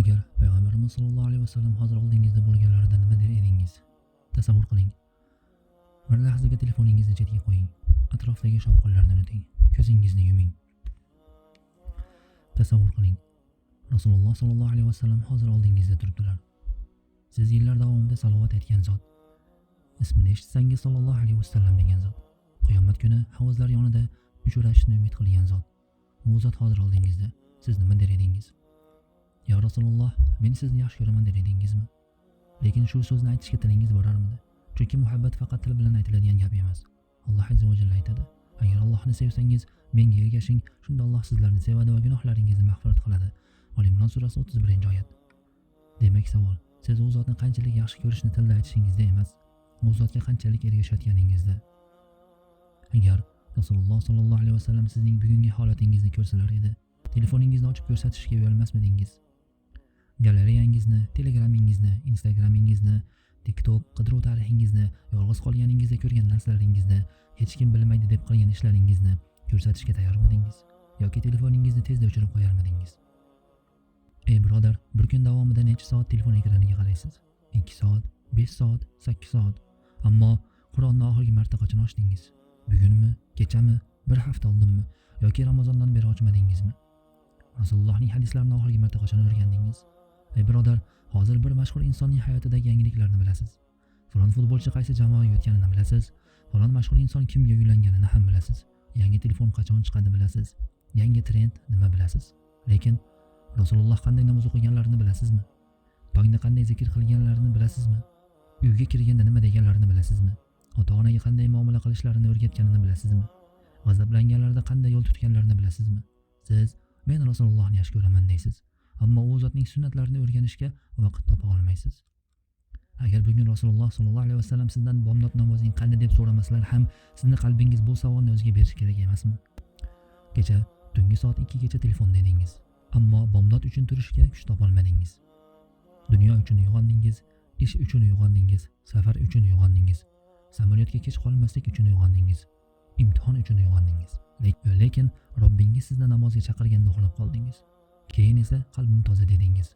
Agar Payg'ambarimiz sollallohu alayhi vasallam hozir oldingizda bo'lganlarida nima der edingiz? Tasavvur qiling. Bir lahzaga telefoningizni chetga qo'ying. Atrofdagi shovqinlarni unuting. Ko'zingizni yuming. Tasavvur qiling. Rasululloh sollallohu alayhi vasallam hozir oldingizda turibdilar. Siz yillar davomida salovat aytgan zot. Ismini eshitsangiz sollallohu alayhi vasallam degan zot. Qiyomat kuni havuzlar yonida uchrashishni umid qilgan zot. Bu zot hozir oldingizda. Siz nima der edingiz? Ya Rasululloh, men sizni yaxshi ko'raman der edingizmi? Lekin shu so'zni aytishga tilingiz borarmidi? Chunki muhabbat faqat til bilan aytiladigan gap emas. Alloh azza va jalla aytadi: agar Allohni sevsangiz, menga ergashing, shunda Alloh sizlarni sevadi va gunohlaringizni mag'firat qiladi. Al-Imron surasi 31-oyat. Demak savol, siz u zotni qanchalik yaxshi ko'rishni tilda aytishingizda emas, u zotga qanchalik ergashayotganingizda. Agar Rasululloh sollallohu alayhi vasallam sizning bugungi holatingizni ko'rsalar edi, telefoningizni ochib ko'rsatishga uyalmasmidingiz? Galereyangizni, Telegramingizni, Instagramingizni, TikTok qidiruv tarixingizni, yolg'iz qolganingizda ko'rgan narsalaringizni, hech kim bilmaydi deb qilgan ishlaringizni ko'rsatishga tayyormidingiz? Yoki telefoningizni tezda o'chirib qo'yarmidingiz? Ey birodar, bir kun davomida necha soat telefon ekraniga qaraysiz? 2 soat, 5 soat, 8 soat. Ammo Qur'onni oxirgi marta qachon ochdingiz? Bugunmi, kechami, bir hafta oldinmi yoki Ramazondan beri ochmadingizmi? Rasulullohning hadislarini oxirgi marta qachon o'rgandingiz? Ey birodar, hozir bir mashhur insonning hayotidagi yangiliklarni bilasiz. Falon futbolchi qaysi jamoaga o'tganini bilasiz. Falon mashhur inson kimga uylanganini ham bilasiz. Yangi telefon qachon chiqadi bilasiz. Yangi trend nima bilasiz. Lekin Rasululloh qanday namoz o'qiganlarini bilasizmi? Tongda qanday zikr qilganlarini bilasizmi? Uyga kirganda nima deganlarini bilasizmi? Ota-onaga qanday muomala qilishlarini o'rgatganini bilasizmi? G'azablanganlarida qanday yo'l tutganlarini bilasizmi? Siz men Rasulullohni yaxshi ko'raman deysiz, ammo u zotning sunnatlarini o'rganishga vaqt topa olmaysiz. Agar bugun Rasululloh sollallohu alayhi vasallam sizdan bomdod namozing qanday deb so'ramasalar ham, sizning qalbingiz bu savolni o'ziga berish kerak emasmi? Kecha tungi soat 2 gacha telefonda edingiz, ammo bomdod uchun turishga kuch topolmadingiz. Dunyo uchun uyg'ondingiz, ish uchun uyg'ondingiz, safar uchun uyg'ondingiz, samolyotga kech qolmaslik uchun uyg'ondingiz, imtihon uchun uyg'ondingiz. Lekin Robbingiz sizni namozga chaqirganda uxlab qoldingiz. Keyin esa qalbim toza dedingiz.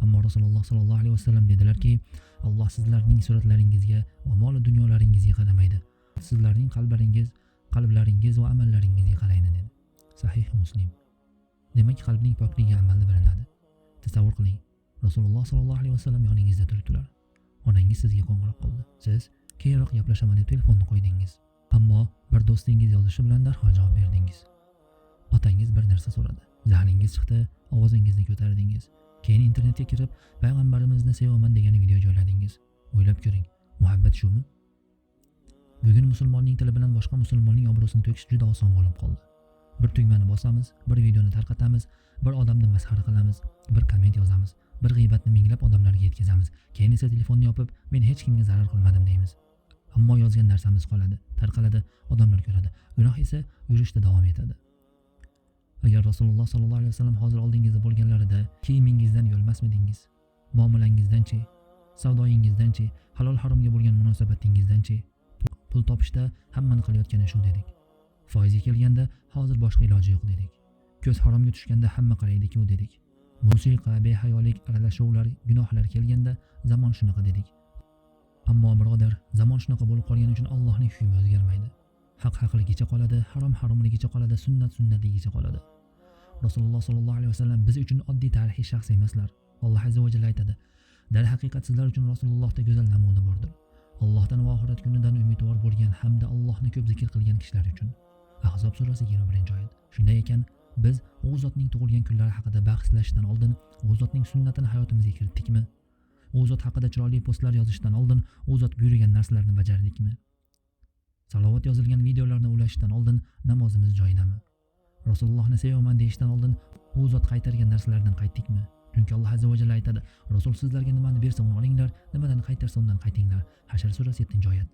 Ammo Rasululloh sollallohu alayhi vasallam dedilarki, Alloh sizlarning suratlaringizga va mol dunyolaringizga qaramaydi. Sizlarning qalblaringiz va amallaringizga qaraydi dedi. Sahih Muslim. Demak, qalbning pokligi amalda bilinadi. Tasavvur qiling. Rasululloh sollallohu alayhi vasallam yoningizda turibdilar. Onangiz sizga qo'ng'iroq qildi. Siz keyinroq gaplashaman deb telefonni qo'ydingiz. Ammo bir do'stingiz yozishi bilan darhol javob berdingiz. Otangiz bir narsa so'radi. Jahlingiz chiqdi, ovozingizni ko'tardingiz. Keyin internetga kirib, payg'ambarimizni sevaman degan video joyladingiz. O'ylab ko'ring, muhabbat shumi? Bugun musulmonning tili bilan boshqa musulmonning obro'sini to'kish juda oson bo'lib qoldi. Bir tugmani bosamiz, bir videoni tarqatamiz, bir odamni masxara qilamiz, bir komment yozamiz, bir g'iybatni minglab odamlarga yetkazamiz. Keyin esa telefonni yopib, men hech kimga zarar qilmadim deymiz. Ammo yozgan narsamiz qoladi, tarqaladi, odamlar ko'radi. Gunoh esa yurishda davom etadi. Agar Rasululloh sollallohu alayhi vasallam hozir oldingizda bo'lganlarida kiyimingizdan uyalmasmidingiz? Muomalangizdan-chi? Savdoyingizdan-chi? Halol haromga bo'lgan munosabatingizdan-chi? Pul topishda hammani qilayotgani shu dedik. Foizga kelganda hozir boshqa iloji yo'q dedik. Ko'z haromga tushganda hamma qaraydi-ku dedik. Musiqa, behayolik, aralashuvlar, gunohlar kelganda zamon shunaqa dedik. Ammo birodar, zamon shunaqa bo'lib qolgani uchun Allohning hukmi o'zgarmaydi. Haq haqligicha qoladi, harom haromligicha qoladi, sunnat sunnatligicha qoladi. Rasululloh sollallohu alayhi vasallam biz uchun oddiy tarixiy shaxs emaslar. Alloh azza va jalla aytadi: "Dar haqiqat sizlar uchun Rasulullohda go'zal namuna bordir. Allohdan va oxirat kunidan umidvor bo'lgan hamda Allohni ko'p zikr qilgan kishilar uchun." Ahzob surasi 21-oyat. Shunday ekan, biz u zotning tug'ilgan kunlari haqida bahslashdan oldin u zotning sunnatini hayotimizga kiritdikmi? U zot haqida chiroyli postlar yozishdan oldin u zot buyurgan narsalarni bajardikmi? Salovat yozilgan videolarni ulashishdan oldin namozimiz joyidami? Rasulullohni sevaman deyishdan oldin u zot qaytargan narsalardan qaytdikmi? Chunki Alloh azza va jalla aytadi: "Rasul sizlarga nimani bersa uni olinglar, nimadan qaytarsa undan qaytinglar." Hashr surasi 7-oyat.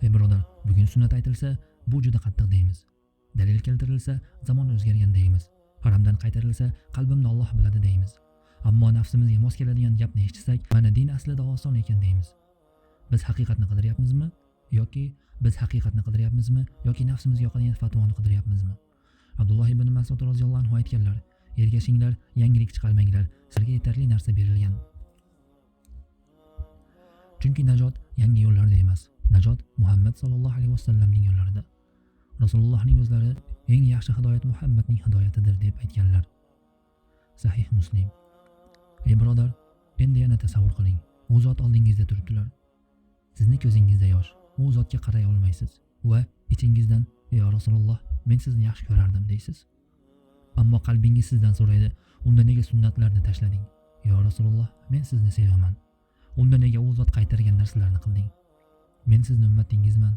Ey birodar, bugun sunnat aytilsa, bu juda qattiq deymiz. Dalil keltirilsa, zamon o'zgargan deymiz. Haramdan qaytarilsa, qalbimni Alloh biladi deymiz. Ammo nafsimizga mos keladigan gapni eshitsak, mana din aslida oson ekan deymiz. Biz haqiqatni qidiryapmizmi? Yoki nafsimizga yoqadigan fatvoni qidiryapmizmi? Abdulloh ibn Mas'ud roziyallohu anhu aytganlar: ergashinglar, yangilik chiqarmanglar. Sizlarga yetarli narsa berilgan. Chunki najot yangi yo'llarda emas. Najot Muhammad sallallohu alayhi vasallamning yo'llarida. Rasulullohning o'zlari eng yaxshi hidoyat Muhammadning hidoyatidir deb aytganlar. Sahih Muslim. Ey birodar, endi yana tasavvur qiling. U zot oldingizda turibdilar. Sizni ko'zingizda yosh. U zotga qaray olmaysiz va ichingizdan "Ya Rasululloh, men sizni yaxshi ko'rardim" deysiz. Ammo qalbingiz sizdan so'raydi, unda nega sunnatlarni tashlading? "Ya Rasululloh, men sizni sevaman. Unda nega u zot qaytargan narsalarni qilding? Men sizni ummatingizman.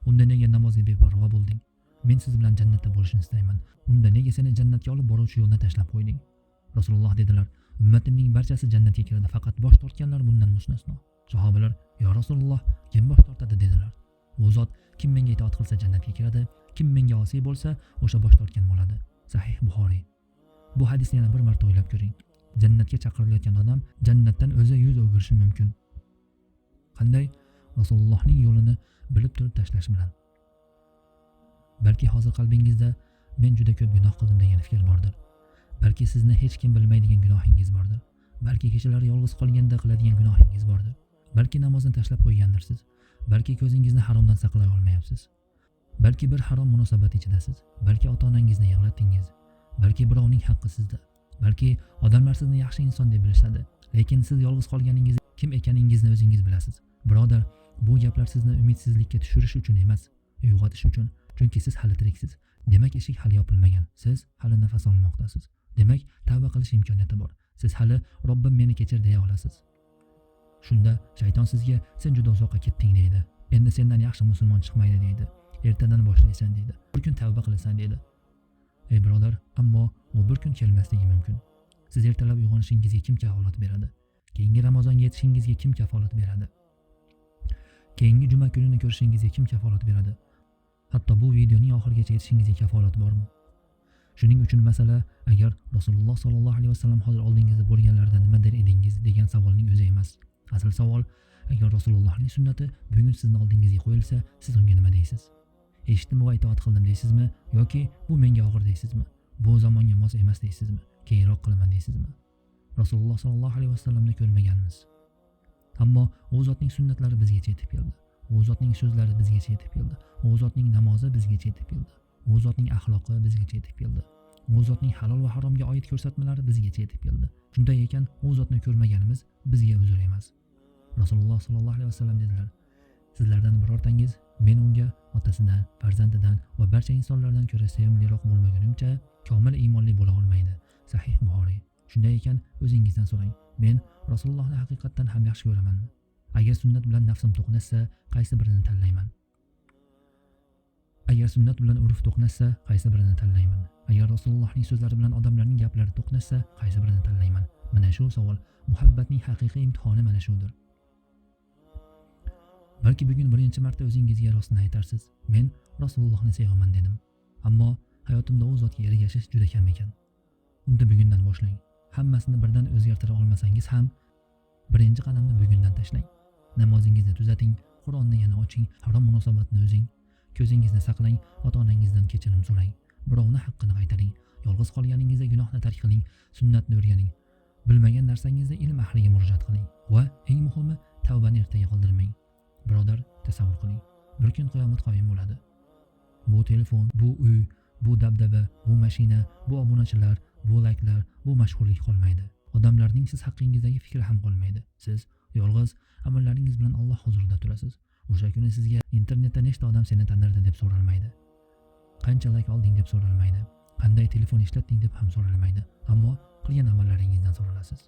Unda nega namozga beparvo bo'lding? Men siz bilan jannatda bo'lishni istayman. Unda nega seni jannatga olib boruvchi yo'lni tashlab qo'yding?" Rasululloh dedilar: "Ummatimning barchasi jannatga kiradi, faqat bosh tortganlar bundan mustasno." Sahobalar: "Ya Rasululloh, kim bosh tortadi?" dedilar. "U zot kim menga itoat qilsa jannatga kiradi, kim menga osiy bo'lsa, o'sha bosh tortgan bo'ladi." Sahih Buxoriy. Bu hadisni yana bir marta o'ylab ko'ring. Jannatga chaqirilayotgan odam jannatdan o'zi yuz o'girishi mumkin. Qanday? Rasulullohning yo'lini bilib turib tashlash bilan. Balki hozir qalbingizda "Men juda ko'p gunoh qildim" degan fikr bordir. Balki sizni hech kim bilmaydigan gunohingiz bordir. Balki kechalari yolg'iz qolganda qiladigan gunohingiz bordir. Balki namozni tashlab qo'ygandirsiz. Balki ko'zingizni haromdan saqlay olmayapsiz. Balki bir harom munosabat ichidasiz. Balki ota-onangizni yig'latdingiz. Balki birovning haqqi sizda. Balki odamlar sizni yaxshi inson deb bilishadi, lekin siz yolg'iz qolganingizda kim ekaningizni o'zingiz bilasiz. Birodar, bu gaplar sizni umidsizlikka tushirish uchun emas, uyg'otish uchun. Chunki siz hali tiriksiz. Demak, eshik hali yopilmagan. Siz hali nafas olmoqdasiz. Demak, tavba qilish imkoniyati bor. Siz hali "Robbim meni kechir" deya olasiz. Shunda shayton sizga "Sen juda uzoqqa ketding" deydi. "Endi sendan yaxshi musulmon chiqmaydi" deydi. "Ertadan boshlaysan" deydi. "Bir kun tavba qilasan" deydi. Ey birodar, ammo u bir kun kelmasligi mumkin. Siz ertalab uyg'onishingizga kim kafolat beradi? Keyingi Ramazonga yetishingizga kim kafolat beradi? Keyingi juma kunini ko'rishingizga kim kafolat beradi? Hatto bu videoning oxirigacha yetishingizga kafolat bormi? Shuning uchun masala agar Rasululloh sollallohu alayhi vasallam hozir oldingizda bo'lganlarida nima der edingiz degan savolning o'zi emas. Asl savol, agar Rasulullohning sunnati bugun sizning oldingizga qo'yilsa, siz unga nima deysiz? Eshitdim va itoat qildim deysizmi yoki bu menga og'ir deysizmi? Bu zamonga mos emas deysizmi? Keyinroq qilaman deysizmi? Rasululloh sollallohu alayhi vasallamni ko'rmaganmiz. Ammo u zotning sunnatlari bizgacha yetib keldi. U zotning so'zlari bizgacha yetib keldi. U zotning namozi bizgacha yetib keldi. U zotning axloqi bizgacha yetib keldi. U zotning halol va haromga oid ko'rsatmalari bizgacha yetib keldi. Shunday ekan, u zotni ko'rmaganimiz bizga uzr emas. Rasululloh sollallohu alayhi vasallam dedilar: "Sizlardan birortangiz men unga otasidan, farzandidan va barcha insonlardan ko'ra sevimliroq bo'lmagunimcha komil iymonli bo'la olmaydi." Sahih Buxoriy. Shunday ekan, o'zingizdan so'rang: men Rasulullohni haqiqatdan ham yaxshi ko'ramanmi? Agar sunnat bilan nafsim to'qnashsa, qaysi birini tanlayman? Agar sunnat bilan urf to'qnashsa, qaysi birini tanlayman? Agar Rasulullohning so'zlari bilan odamlarning gaplari to'qnashsa, qaysi birini tanlayman? Mana shu savol, muhabbatning haqiqiy imtihoni mana shudir. Balki bugun birinchi marta o'zingizga rostni aytarsiz: "Men Rasulullohni sevaman" dedim. Ammo hayotimda u zotga ergashish juda kam ekan. Unda bugundan boshlang. Hammasini birdan o'zgartira olmasangiz ham birinchi qadamni bugundan tashlang. Namozingizni tuzating, Qur'onni yana oching, harom munosabatni o'zing, ko'zingizni saqlang, ota-onangizdan kechirim so'rang, birovni haqqini qaytaring, yolg'iz qolganingizda gunohni tark qiling, sunnatni o'rganing, bilmagan narsangizda ilm ahliga murojaat qiling va eng muhimi, tavbani ertaga qoldirmang. Birodar, tasavvur qiling, bir kun qiyomat qoyim bo'ladi. Bu telefon, bu uy, bu dabdaba, bu mashina, bu obunachilar, bu layklar, bu mashhurlik qolmaydi. Odamlarning siz haqqingizdagi fikri ham qolmaydi. Siz yolg'iz amallaringiz bilan Alloh huzurida turasiz. O'sha kuni sizga internetda nechta odam seni tanirdi deb so'ralmaydi. Qancha layk olding deb so'ralmaydi. Qanday telefon ishlatding deb ham so'ralmaydi. Ammo qilgan amallaringizdan so'ralasiz.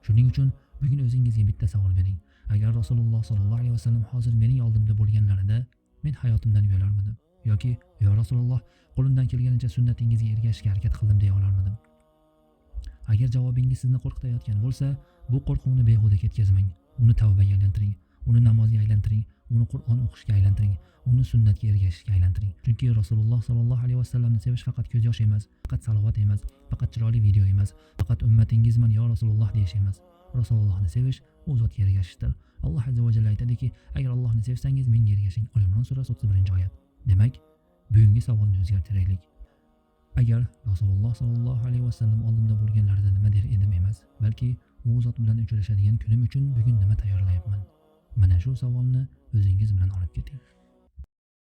Shuning uchun bugun o'zingizga bitta savol bering. Agar Rasululloh sollallohu alayhi vasallam hozir mening oldimda bo'lganlarida, men hayotimdan uyalarmidim? Yoki "Ya Rasululloh, qo'limdan kelganicha sunnatingizga ergashishga harakat qildim" deya olarmidim? Agar javobingiz sizni qo'rqitayotgan bo'lsa, bu qo'rquvni behuda ketkazmang. Uni tavbaga aylantiring, uni namozga aylantiring, uni Qur'on o'qishga aylantiring, uni sunnatga ergashishga aylantiring. Chunki Rasululloh sollallohu alayhi vasallamni sevish faqat ko'z yosh emas, faqat salovat emas, faqat chiroyli video emas, faqat ummatingizman yo Rasululloh deyish emas. Rasulullohni sevish u zotga ergashishdir. Alloh azza va jalla aytadiki: "Agar Allohni sevsangiz menga ergashing." Al-Imron surasi 31-oyat. Demak, bugungi savolni o'zgartiraylik. Agar Rasululloh sollallohu alayhi vasallam oldimda bo'lganlarida nima der edim emas, balki u zot bilan uchrashadigan kunim uchun bugun nima tayyorlayapman? Mana shu savolni o'zingiz bilan olib keting.